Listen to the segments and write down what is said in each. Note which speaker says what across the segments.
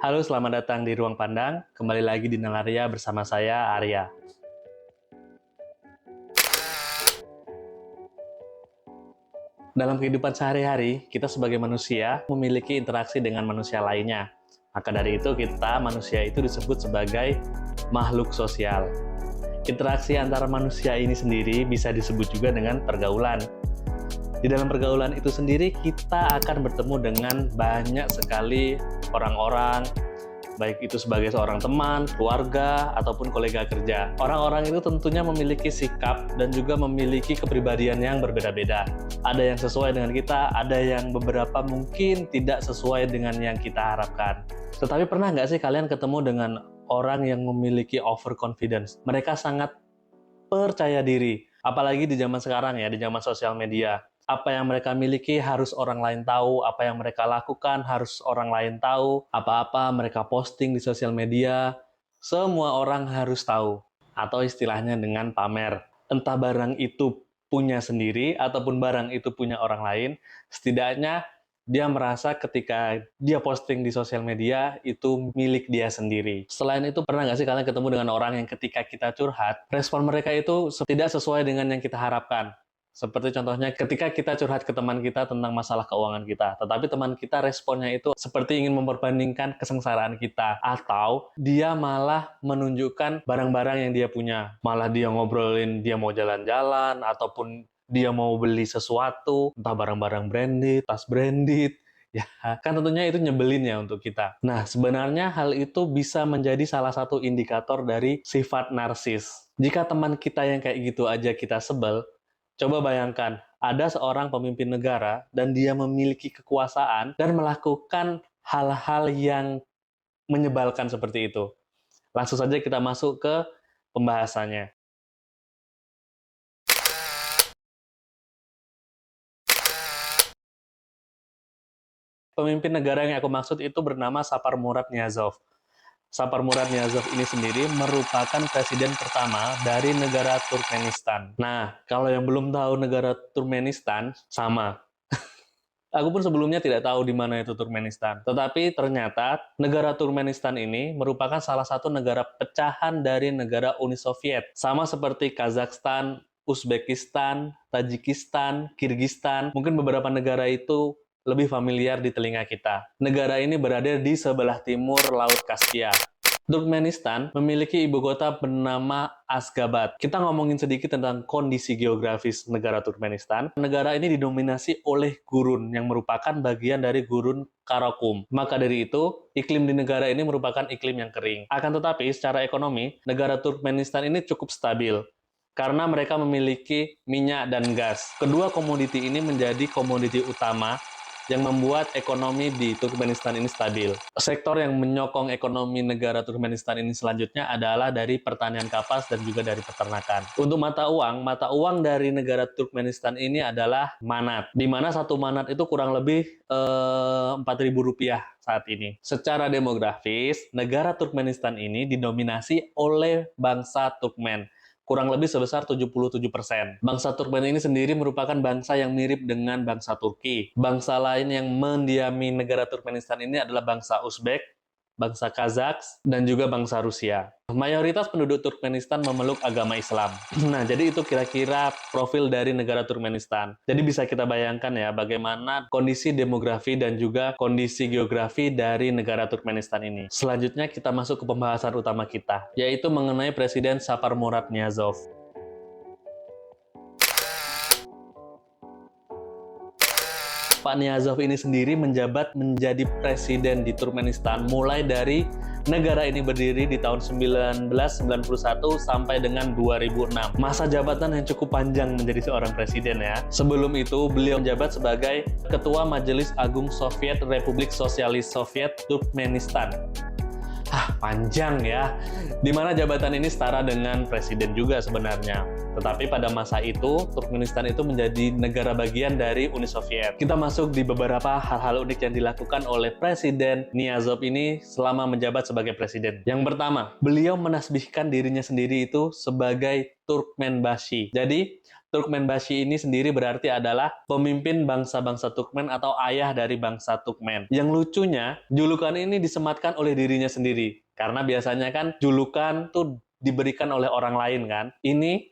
Speaker 1: Halo, selamat datang di Ruang Pandang. Kembali lagi di Nalaria bersama saya, Arya. Dalam kehidupan sehari-hari, kita sebagai manusia memiliki interaksi dengan manusia lainnya. Maka dari itu, kita manusia itu disebut sebagai makhluk sosial. Interaksi antara manusia ini sendiri bisa disebut juga dengan pergaulan. Di dalam pergaulan itu sendiri, kita akan bertemu dengan banyak sekali orang-orang, baik itu sebagai seorang teman, keluarga, ataupun kolega kerja. Orang-orang itu tentunya memiliki sikap dan juga memiliki kepribadian yang berbeda-beda. Ada yang sesuai dengan kita, ada yang beberapa mungkin tidak sesuai dengan yang kita harapkan. Tetapi pernah nggak sih kalian ketemu dengan orang yang memiliki overconfidence? Mereka sangat percaya diri, apalagi di zaman sekarang ya, di zaman sosial media. Apa yang mereka miliki harus orang lain tahu, apa yang mereka lakukan harus orang lain tahu, apa-apa mereka posting di sosial media, semua orang harus tahu. Atau istilahnya dengan pamer. Entah barang itu punya sendiri, ataupun barang itu punya orang lain, setidaknya dia merasa ketika dia posting di sosial media, itu milik dia sendiri. Selain itu, pernah nggak sih kalian ketemu dengan orang yang ketika kita curhat, respon mereka itu tidak sesuai dengan yang kita harapkan? Seperti contohnya ketika kita curhat ke teman kita tentang masalah keuangan kita, tetapi teman kita responnya itu seperti ingin memperbandingkan kesengsaraan kita, atau dia malah menunjukkan barang-barang yang dia punya. Malah dia ngobrolin dia mau jalan-jalan, ataupun dia mau beli sesuatu, entah barang-barang branded, tas branded, ya kan tentunya itu nyebelin ya untuk kita. Nah, sebenarnya hal itu bisa menjadi salah satu indikator dari sifat narsis. Jika teman kita yang kayak gitu aja kita sebel, coba bayangkan, ada seorang pemimpin negara dan dia memiliki kekuasaan dan melakukan hal-hal yang menyebalkan seperti itu. Langsung saja kita masuk ke pembahasannya. Pemimpin negara yang aku maksud itu bernama Sapar Murad Niyazov. Sapar Murad Niyazov ini sendiri merupakan presiden pertama dari negara Turkmenistan. Nah, kalau yang belum tahu negara Turkmenistan, sama. Aku pun sebelumnya tidak tahu di mana itu Turkmenistan. Tetapi ternyata negara Turkmenistan ini merupakan salah satu negara pecahan dari negara Uni Soviet. Sama seperti Kazakhstan, Uzbekistan, Tajikistan, Kirgistan. Mungkin beberapa negara itu lebih familiar di telinga kita. Negara ini berada di sebelah timur Laut Kaspia. Turkmenistan memiliki ibu kota bernama Ashgabat. Kita ngomongin sedikit tentang kondisi geografis negara Turkmenistan. Negara ini didominasi oleh gurun yang merupakan bagian dari gurun Karakum. Maka dari itu, iklim di negara ini merupakan iklim yang kering. Akan tetapi, secara ekonomi, negara Turkmenistan ini cukup stabil karena mereka memiliki minyak dan gas. Kedua komoditi ini menjadi komoditi utama yang membuat ekonomi di Turkmenistan ini stabil. Sektor yang menyokong ekonomi negara Turkmenistan ini selanjutnya adalah dari pertanian kapas dan juga dari peternakan. Untuk mata uang dari negara Turkmenistan ini adalah manat, di mana satu manat itu kurang lebih Rp4.000 saat ini. Secara demografis, negara Turkmenistan ini didominasi oleh bangsa Turkmen, kurang lebih sebesar 77%. Bangsa Turkmen ini sendiri merupakan bangsa yang mirip dengan bangsa Turki. Bangsa lain yang mendiami negara Turkmenistan ini adalah bangsa Uzbek, bangsa Kazakh, dan juga bangsa Rusia. Mayoritas penduduk Turkmenistan memeluk agama Islam. Nah, jadi itu kira-kira profil dari negara Turkmenistan. Jadi bisa kita bayangkan ya bagaimana kondisi demografi dan juga kondisi geografi dari negara Turkmenistan ini. Selanjutnya kita masuk ke pembahasan utama kita, yaitu mengenai Presiden Sapar Murad Niyazov. Pak Niyazov ini sendiri menjabat menjadi presiden di Turkmenistan mulai dari negara ini berdiri di tahun 1991 sampai dengan 2006. Masa jabatan yang cukup panjang menjadi seorang presiden ya. Sebelum itu, beliau menjabat sebagai Ketua Majelis Agung Soviet Republik Sosialis Soviet Turkmenistan. Panjang ya. Dimana jabatan ini setara dengan presiden juga sebenarnya. Tetapi pada masa itu, Turkmenistan itu menjadi negara bagian dari Uni Soviet. Kita masuk di beberapa hal-hal unik yang dilakukan oleh Presiden Niyazov ini selama menjabat sebagai presiden. Yang pertama, beliau menasbihkan dirinya sendiri itu sebagai Turkmenbashi. Jadi, Turkmenbashi ini sendiri berarti adalah pemimpin bangsa-bangsa Turkmen atau ayah dari bangsa Turkmen. Yang lucunya, julukan ini disematkan oleh dirinya sendiri. Karena biasanya kan julukan tuh diberikan oleh orang lain kan. Ini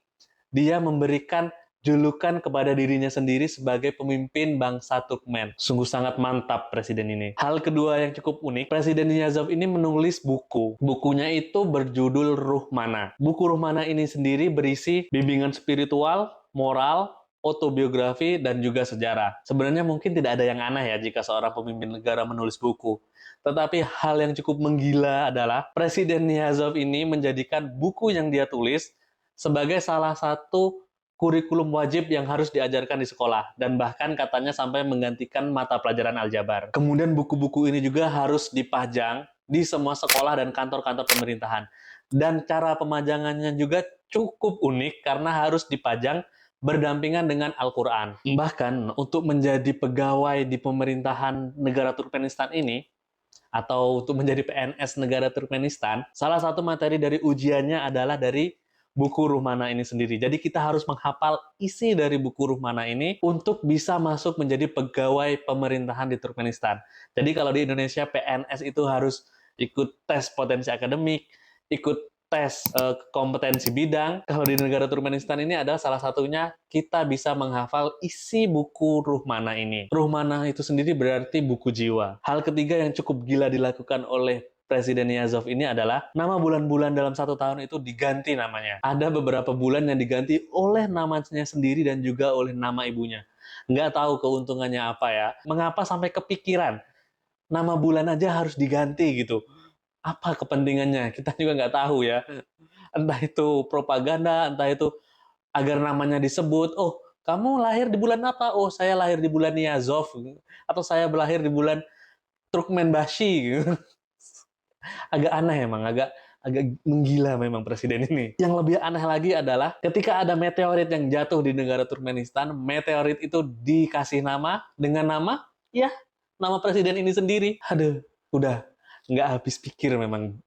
Speaker 1: dia memberikan julukan kepada dirinya sendiri sebagai pemimpin bangsa Turkmen. Sungguh sangat mantap presiden ini. Hal kedua yang cukup unik, Presiden Niyazov ini menulis buku. Bukunya itu berjudul Ruh Mana. Buku Ruh Mana ini sendiri berisi bimbingan spiritual, moral, autobiografi, dan juga sejarah. Sebenarnya mungkin tidak ada yang aneh ya jika seorang pemimpin negara menulis buku. Tetapi hal yang cukup menggila adalah Presiden Niyazov ini menjadikan buku yang dia tulis sebagai salah satu kurikulum wajib yang harus diajarkan di sekolah, dan bahkan katanya sampai menggantikan mata pelajaran aljabar. Kemudian buku-buku ini juga harus dipajang di semua sekolah dan kantor-kantor pemerintahan. Dan cara pemajangannya juga cukup unik karena harus dipajang berdampingan dengan Al-Quran. Bahkan untuk menjadi pegawai di pemerintahan negara Turkmenistan ini, atau untuk menjadi PNS negara Turkmenistan, salah satu materi dari ujiannya adalah dari buku Ruh Mana ini sendiri. Jadi kita harus menghafal isi dari buku Ruh Mana ini untuk bisa masuk menjadi pegawai pemerintahan di Turkmenistan. Jadi kalau di Indonesia PNS itu harus ikut tes potensi akademik, ikut tes kompetensi bidang. Kalau di negara Turkmenistan ini adalah salah satunya kita bisa menghafal isi buku Ruh Mana ini. Ruh Mana itu sendiri berarti buku jiwa. Hal ketiga yang cukup gila dilakukan oleh Presiden Niyazov ini adalah nama bulan-bulan dalam satu tahun itu diganti namanya. Ada beberapa bulan yang diganti oleh namanya sendiri dan juga oleh nama ibunya. Nggak tahu keuntungannya apa ya. Mengapa sampai kepikiran nama bulan aja harus diganti gitu. Apa kepentingannya? Kita juga nggak tahu ya. Entah itu propaganda, entah itu agar namanya disebut. Oh, kamu lahir di bulan apa? Oh, saya lahir di bulan Niyazov. Atau saya lahir di bulan Turkmenbashi. Agak aneh emang, agak menggila memang presiden ini. Yang lebih aneh lagi adalah ketika ada meteorit yang jatuh di negara Turkmenistan, meteorit itu dikasih nama dengan nama presiden ini sendiri. Aduh, udah nggak habis pikir memang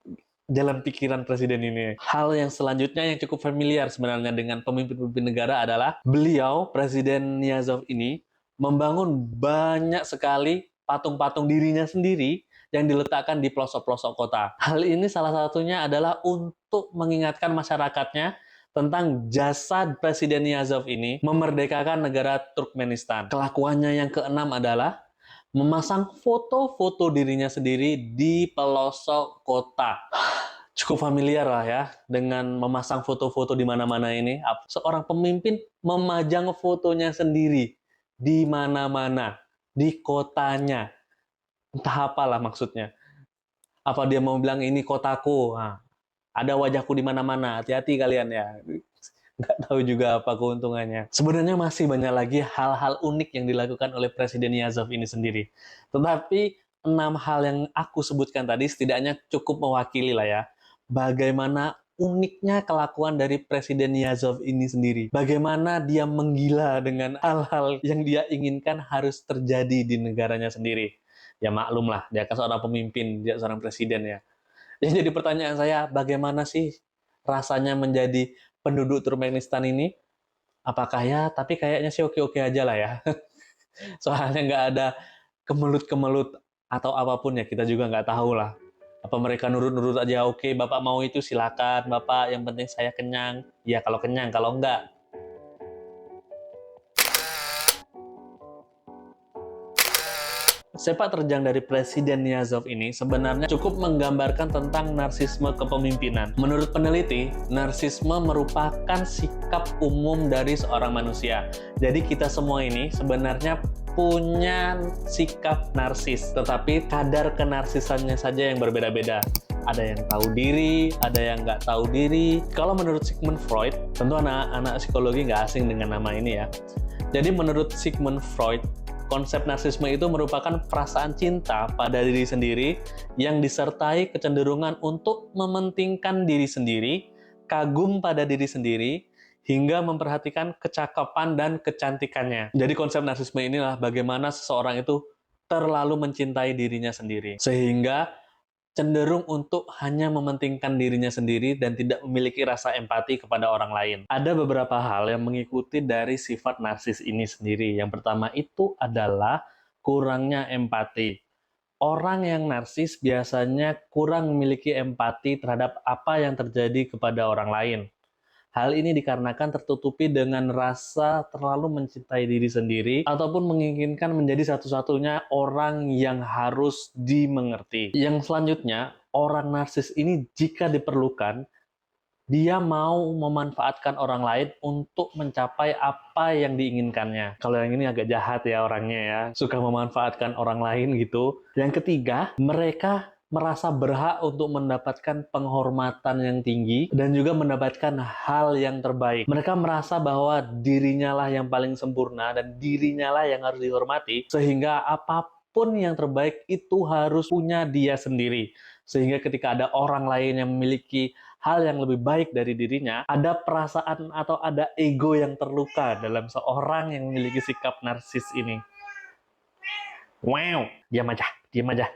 Speaker 1: jalan pikiran presiden ini. Hal yang selanjutnya yang cukup familiar sebenarnya dengan pemimpin-pemimpin negara adalah beliau, Presiden Niyazov ini, membangun banyak sekali patung-patung dirinya sendiri yang diletakkan di pelosok-pelosok kota. Hal ini salah satunya adalah untuk mengingatkan masyarakatnya tentang jasa Presiden Niyazov ini memerdekakan negara Turkmenistan. Kelakuannya yang keenam adalah memasang foto-foto dirinya sendiri di pelosok kota. Cukup familiar lah ya dengan memasang foto-foto di mana-mana ini. Seorang pemimpin memajang fotonya sendiri di mana-mana, di kotanya. Entah apalah maksudnya. Apa dia mau bilang ini kotaku? Nah, ada wajahku di mana-mana. Hati-hati kalian ya. Nggak tahu juga apa keuntungannya. Sebenarnya masih banyak lagi hal-hal unik yang dilakukan oleh Presiden Niyazov ini sendiri. Tetapi 6 hal yang aku sebutkan tadi setidaknya cukup mewakili lah ya. Bagaimana uniknya kelakuan dari Presiden Niyazov ini sendiri. Bagaimana dia menggila dengan hal-hal yang dia inginkan harus terjadi di negaranya sendiri. Ya maklum lah, dia kan seorang pemimpin, dia seorang presiden ya. Yang jadi pertanyaan saya, bagaimana sih rasanya menjadi penduduk Turkmenistan ini? Apakah ya, tapi kayaknya sih oke-oke aja lah ya. Soalnya nggak ada kemelut-kemelut atau apapun ya, kita juga nggak tahu lah. Apa mereka nurut-nurut aja, oke, Bapak mau itu silakan, Bapak, yang penting saya kenyang. Ya kalau kenyang, kalau enggak, sepak terjang dari Presiden Niyazov ini sebenarnya cukup menggambarkan tentang narsisme kepemimpinan. Menurut peneliti, narsisme merupakan sikap umum dari seorang manusia. Jadi kita semua ini sebenarnya punya sikap narsis, tetapi kadar kenarsisannya saja yang berbeda-beda. Ada yang tahu diri, ada yang nggak tahu diri. Kalau menurut Sigmund Freud, tentu anak-anak psikologi nggak asing dengan nama ini ya. Jadi menurut Sigmund Freud, konsep narsisme itu merupakan perasaan cinta pada diri sendiri yang disertai kecenderungan untuk mementingkan diri sendiri, kagum pada diri sendiri, hingga memperhatikan kecakapan dan kecantikannya. Jadi konsep narsisme inilah bagaimana seseorang itu terlalu mencintai dirinya sendiri. Sehingga cenderung untuk hanya mementingkan dirinya sendiri dan tidak memiliki rasa empati kepada orang lain. Ada beberapa hal yang mengikuti dari sifat narsis ini sendiri. Yang pertama itu adalah kurangnya empati. Orang yang narsis biasanya kurang memiliki empati terhadap apa yang terjadi kepada orang lain. Hal ini dikarenakan tertutupi dengan rasa terlalu mencintai diri sendiri ataupun menginginkan menjadi satu-satunya orang yang harus dimengerti. Yang selanjutnya, orang narsis ini jika diperlukan, dia mau memanfaatkan orang lain untuk mencapai apa yang diinginkannya. Kalau yang ini agak jahat ya orangnya ya, suka memanfaatkan orang lain gitu. Yang ketiga, mereka merasa berhak untuk mendapatkan penghormatan yang tinggi dan juga mendapatkan hal yang terbaik. Mereka merasa bahwa dirinya lah yang paling sempurna dan dirinya lah yang harus dihormati, sehingga apapun yang terbaik itu harus punya dia sendiri. Sehingga ketika ada orang lain yang memiliki hal yang lebih baik dari dirinya, ada perasaan atau ada ego yang terluka dalam seorang yang memiliki sikap narsis ini. Wow, diam aja, diam aja.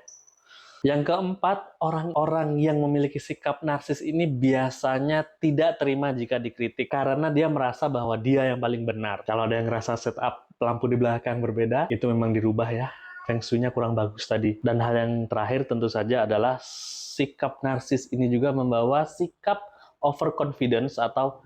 Speaker 1: Yang keempat, orang-orang yang memiliki sikap narsis ini biasanya tidak terima jika dikritik karena dia merasa bahwa dia yang paling benar. Kalau ada yang ngerasa setup lampu di belakang berbeda, itu memang dirubah ya. Feng Shui-nya kurang bagus tadi. Dan hal yang terakhir tentu saja adalah sikap narsis ini juga membawa sikap overconfidence atau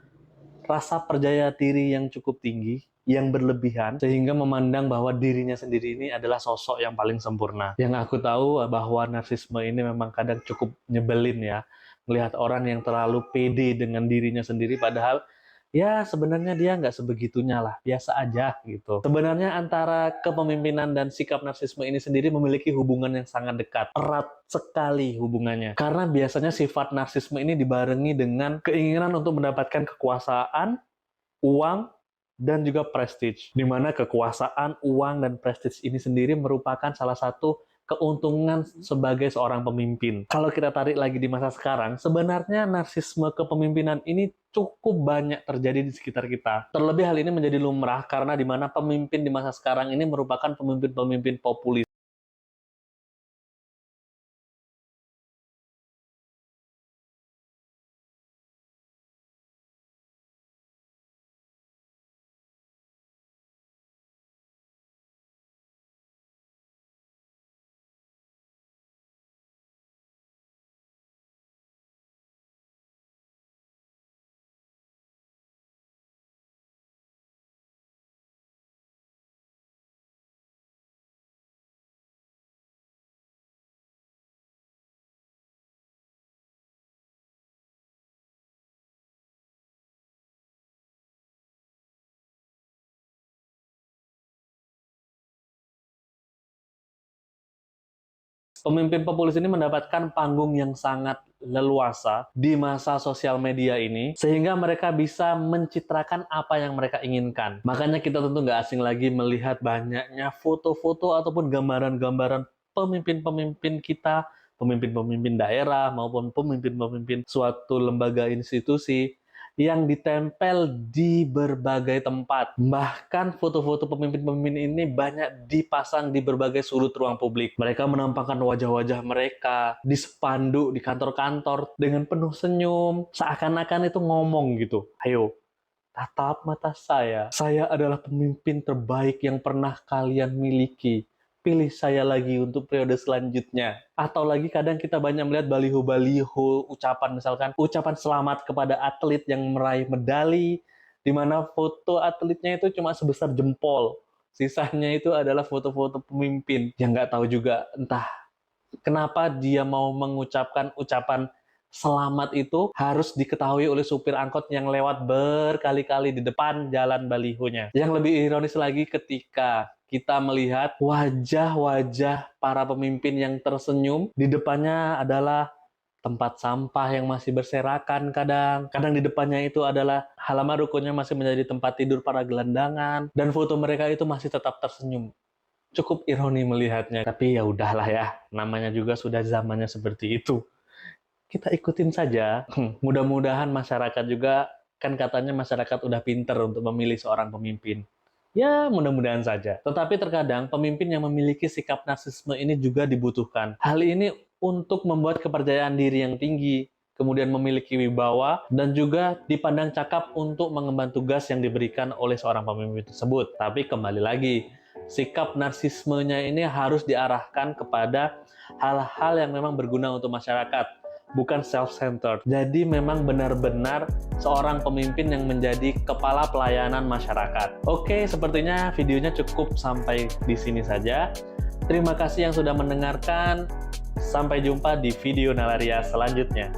Speaker 1: rasa percaya diri yang cukup tinggi, yang berlebihan, sehingga memandang bahwa dirinya sendiri ini adalah sosok yang paling sempurna. Yang aku tahu bahwa narsisme ini memang kadang cukup nyebelin ya, melihat orang yang terlalu pede dengan dirinya sendiri, padahal ya sebenarnya dia nggak sebegitunya lah, biasa aja gitu. Sebenarnya antara kepemimpinan dan sikap narsisme ini sendiri memiliki hubungan yang sangat dekat, erat sekali hubungannya. Karena biasanya sifat narsisme ini dibarengi dengan keinginan untuk mendapatkan kekuasaan, uang, dan juga prestige. Di mana kekuasaan, uang, dan prestige ini sendiri merupakan salah satu keuntungan sebagai seorang pemimpin. Kalau kita tarik lagi di masa sekarang, sebenarnya narsisme kepemimpinan ini cukup banyak terjadi di sekitar kita. Terlebih hal ini menjadi lumrah karena di mana pemimpin di masa sekarang ini merupakan pemimpin-pemimpin populis. Pemimpin populis ini mendapatkan panggung yang sangat leluasa di masa sosial media ini, sehingga mereka bisa mencitrakan apa yang mereka inginkan. Makanya kita tentu nggak asing lagi melihat banyaknya foto-foto ataupun gambaran-gambaran pemimpin-pemimpin kita, pemimpin-pemimpin daerah maupun pemimpin-pemimpin suatu lembaga institusi yang ditempel di berbagai tempat. Bahkan foto-foto pemimpin-pemimpin ini banyak dipasang di berbagai sudut ruang publik. Mereka menampakkan wajah-wajah mereka di spanduk, di kantor-kantor dengan penuh senyum. Seakan-akan itu ngomong gitu, ayo, tatap mata saya. Saya adalah pemimpin terbaik yang pernah kalian miliki. Pilih saya lagi untuk periode selanjutnya. Atau lagi kadang kita banyak melihat baliho-baliho ucapan, misalkan ucapan selamat kepada atlet yang meraih medali, di mana foto atletnya itu cuma sebesar jempol. Sisanya itu adalah foto-foto pemimpin yang nggak tahu juga entah kenapa dia mau mengucapkan ucapan selamat itu harus diketahui oleh supir angkot yang lewat berkali-kali di depan jalan balihonya. Yang lebih ironis lagi ketika kita melihat wajah-wajah para pemimpin yang tersenyum, di depannya adalah tempat sampah yang masih berserakan kadang. Kadang di depannya itu adalah halaman rukunnya masih menjadi tempat tidur para gelandangan. Dan foto mereka itu masih tetap tersenyum. Cukup ironi melihatnya, tapi ya udahlah ya, namanya juga sudah zamannya seperti itu. Kita ikutin saja. Mudah-mudahan masyarakat juga, kan katanya masyarakat udah pinter untuk memilih seorang pemimpin. Ya, mudah-mudahan saja. Tetapi terkadang pemimpin yang memiliki sikap narsisme ini juga dibutuhkan. Hal ini untuk membuat kepercayaan diri yang tinggi, kemudian memiliki wibawa, dan juga dipandang cakap untuk mengemban tugas yang diberikan oleh seorang pemimpin tersebut. Tapi kembali lagi, sikap narsismenya ini harus diarahkan kepada hal-hal yang memang berguna untuk masyarakat, bukan self-centered. Jadi memang benar-benar seorang pemimpin yang menjadi kepala pelayanan masyarakat. Oke, sepertinya videonya cukup sampai di sini saja. Terima kasih yang sudah mendengarkan. Sampai jumpa di video Nalaria selanjutnya.